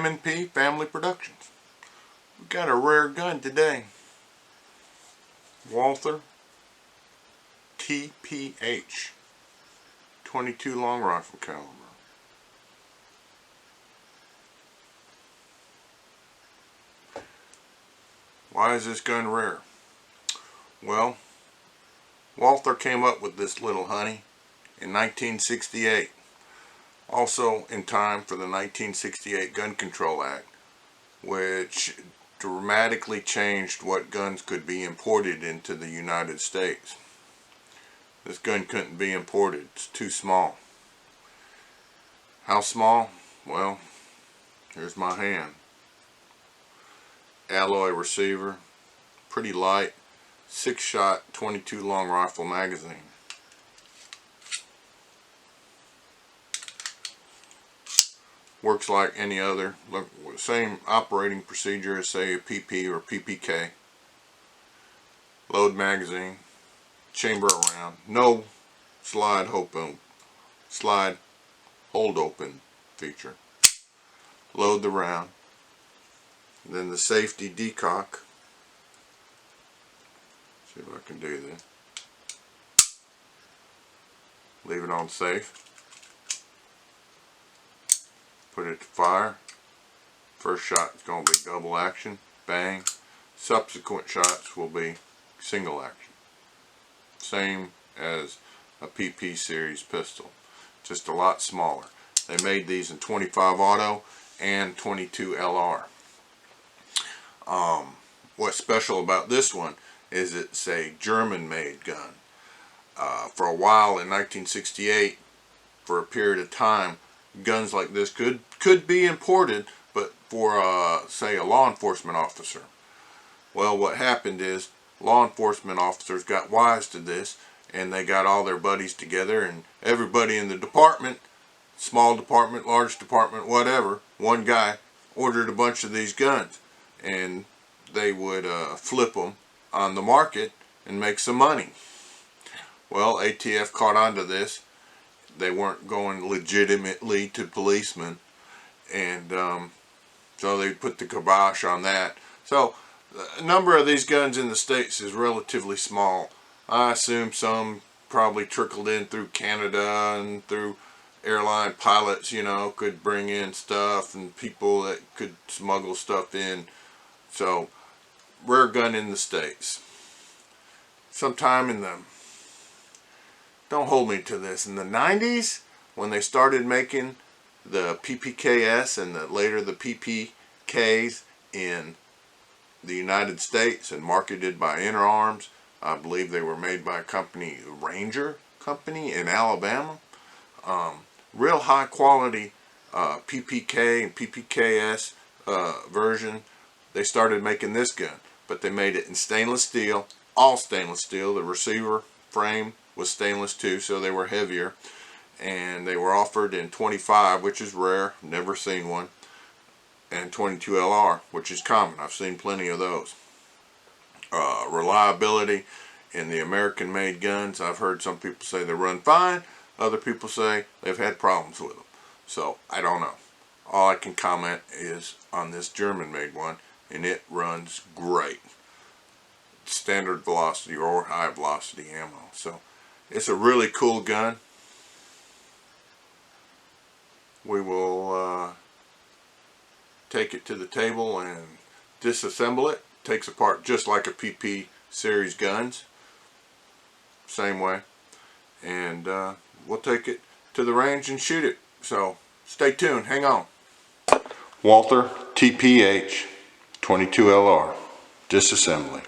M&P Family Productions. We got a rare gun today. Walther TPH 22 long rifle caliber. Why is this gun rare? Well, Walther came up with this little honey in 1968. Also in time for the 1968 Gun Control Act, which dramatically changed what guns could be imported into the United States. This gun couldn't be imported. It's too small. How small? Well, here's my hand. Alloy receiver, pretty light, 6-shot 22 long rifle magazine. Works like any other, look, same operating procedure as say a PP or PPK. Load magazine, chamber around, no slide hold open feature. Load the round, then the safety decock. See if I can do this. Leave it on safe. Put it to fire. First shot is going to be double action, bang. Subsequent shots will be single action. Same as a PP series pistol, just a lot smaller. They made these in 25 auto and 22 LR. What's special about this one is it's a German made gun. For a while in 1968, for a period of time, guns like this could be imported, but for say a law enforcement officer. Well, what happened is law enforcement officers got wise to this, and they got all their buddies together, and everybody in the department, small department, large department, whatever, one guy ordered a bunch of these guns, and they would flip them on the market and make some money. Well, ATF caught on to this. They weren't going legitimately to policemen, and so they put the kibosh on that. So the number of these guns in the States is relatively small. I assume some probably trickled in through Canada and through airline pilots, you know, could bring in stuff, and people that could smuggle stuff in. So rare gun in the States. Sometime in the, don't hold me to this, in the 90s, when they started making the PPKS and later the PPKs in the United States and marketed by Inter Arms, I believe they were made by a company, Ranger Company in Alabama. Real high quality PPK and PPKS version. They started making this gun, but they made it in stainless steel, all stainless steel. The receiver frame was stainless too, so they were heavier, and they were offered in 25, which is rare, never seen one, and 22 LR, which is common. I've seen plenty of those. Reliability in the American made guns, I've heard some people say they run fine, other people say they've had problems with them, so I don't know. All I can comment is on this German made one, and it runs great. Standard velocity or high velocity ammo. So it's a really cool gun. We will take it to the table and disassemble it. Takes apart just like a PP series guns. Same way. And we'll take it to the range and shoot it. So stay tuned. Hang on. Walther TPH 22 LR. Disassembly.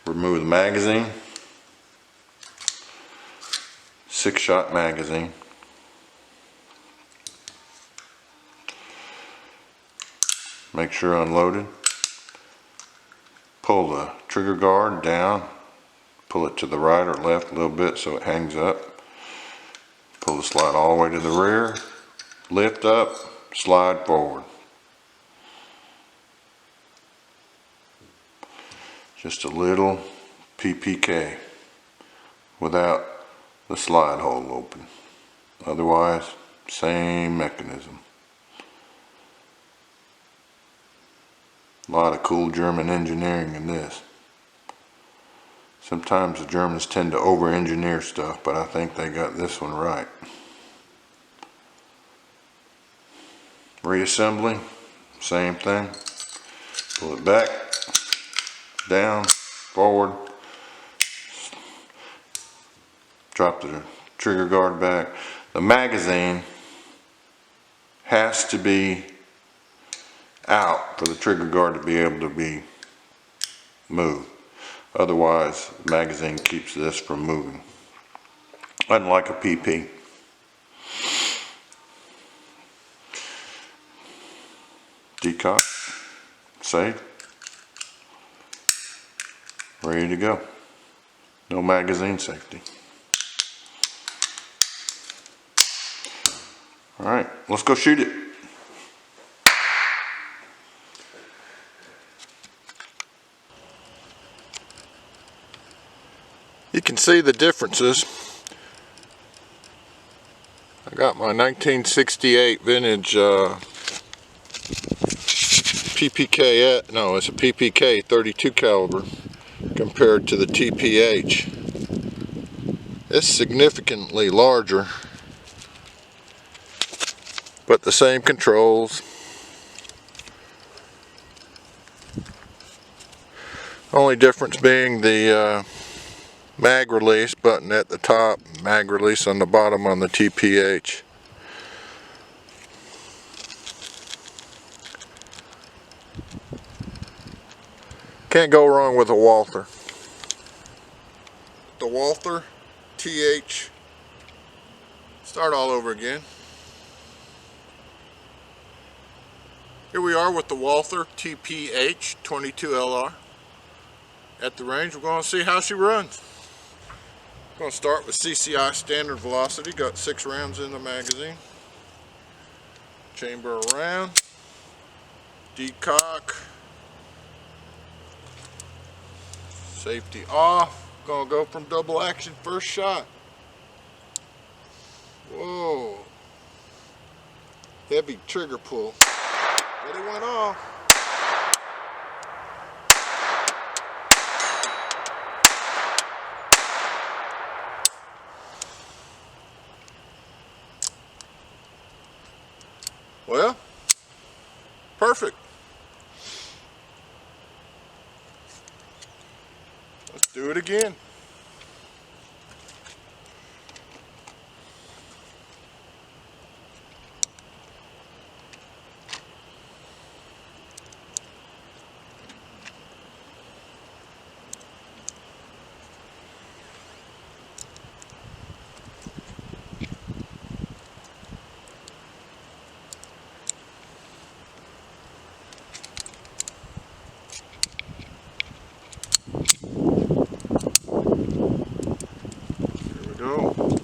Remove the magazine. 6-shot magazine. Make sure unloaded. Pull the trigger guard down. Pull it to the right or left a little bit so it hangs up. Pull the slide all the way to the rear. Lift up. Slide forward. Just a little PPK without the slide hole open. Otherwise, same mechanism. A lot of cool German engineering in this. Sometimes the Germans tend to over-engineer stuff, but I think they got this one right. Reassembly, same thing. Pull it back, down, forward. Drop the trigger guard back. The magazine has to be out for the trigger guard to be able to be moved. Otherwise, the magazine keeps this from moving. Unlike a PP. Decock, save, ready to go. No magazine safety. Alright, let's go shoot it. You can see the differences. I got my 1968 vintage PPK, no, it's a PPK 32 caliber compared to the TPH. It's significantly larger, but the same controls. Only difference being the mag release button at the top, mag release on the bottom on the TPH. Can't go wrong with a Walther. The Walther TH. Start all over again. Here we are with the Walther TPH 22LR. At the range, we're going to see how she runs. I'm going to start with CCI standard velocity. Got 6 rounds in the magazine. Chamber around. Decock. Safety off. Gonna go from double action first shot. Whoa. Heavy trigger pull. But it went off. Well, perfect. Let's do it again.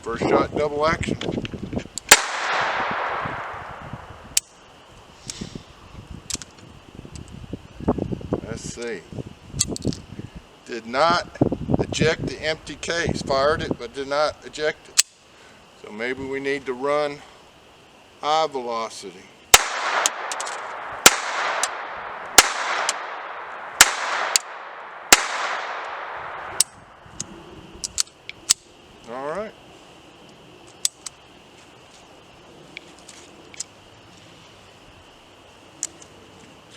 First shot double action. Let's see. Did not eject the empty case. Fired it but did not eject it. So maybe we need to run high velocity. Alright.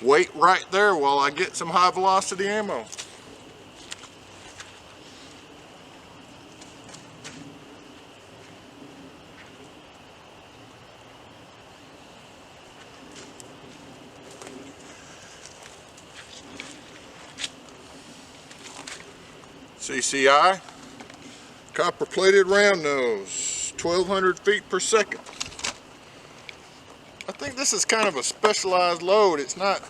Wait right there while I get some high velocity ammo. CCI, copper plated round nose, 1200 feet per second. I think this is kind of a specialized load. It's not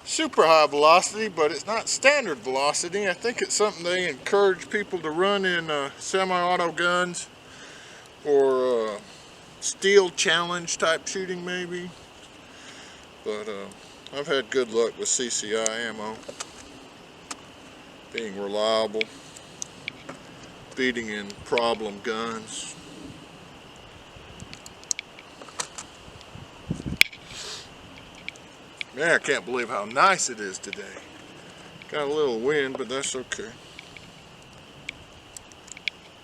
super high velocity, but it's not standard velocity. I think it's something they encourage people to run in semi-auto guns or steel challenge type shooting maybe. But I've had good luck with CCI ammo. Being reliable, beating in problem guns. Man, I can't believe how nice it is today. Got a little wind, but that's okay.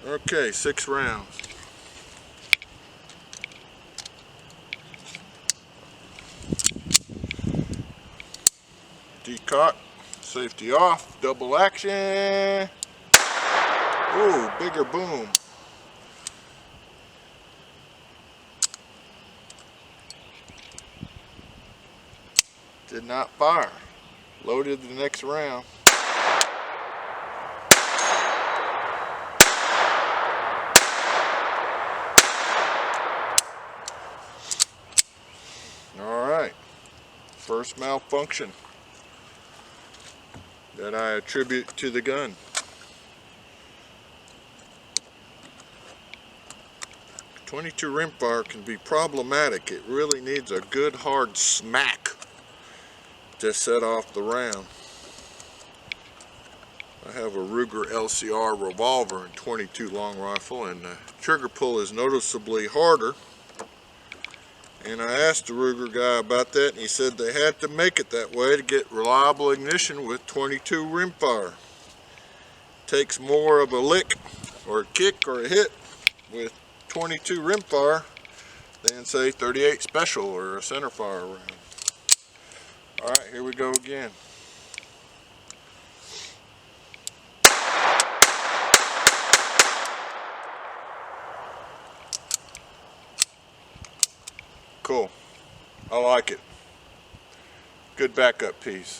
Okay, 6 rounds. Decock, safety off, double action. Ooh, bigger boom. Did not fire. Loaded the next round. Alright, first malfunction that I attribute to the gun. 22 rimfire can be problematic. It really needs a good hard smack to set off the round. I have a Ruger LCR revolver and 22 long rifle, and the trigger pull is noticeably harder. And I asked the Ruger guy about that, and he said they had to make it that way to get reliable ignition with 22 rimfire. Takes more of a lick or a kick or a hit with 22 rimfire than say 38 special or a centerfire round. Alright, here we go again. Cool. I like it. Good backup piece.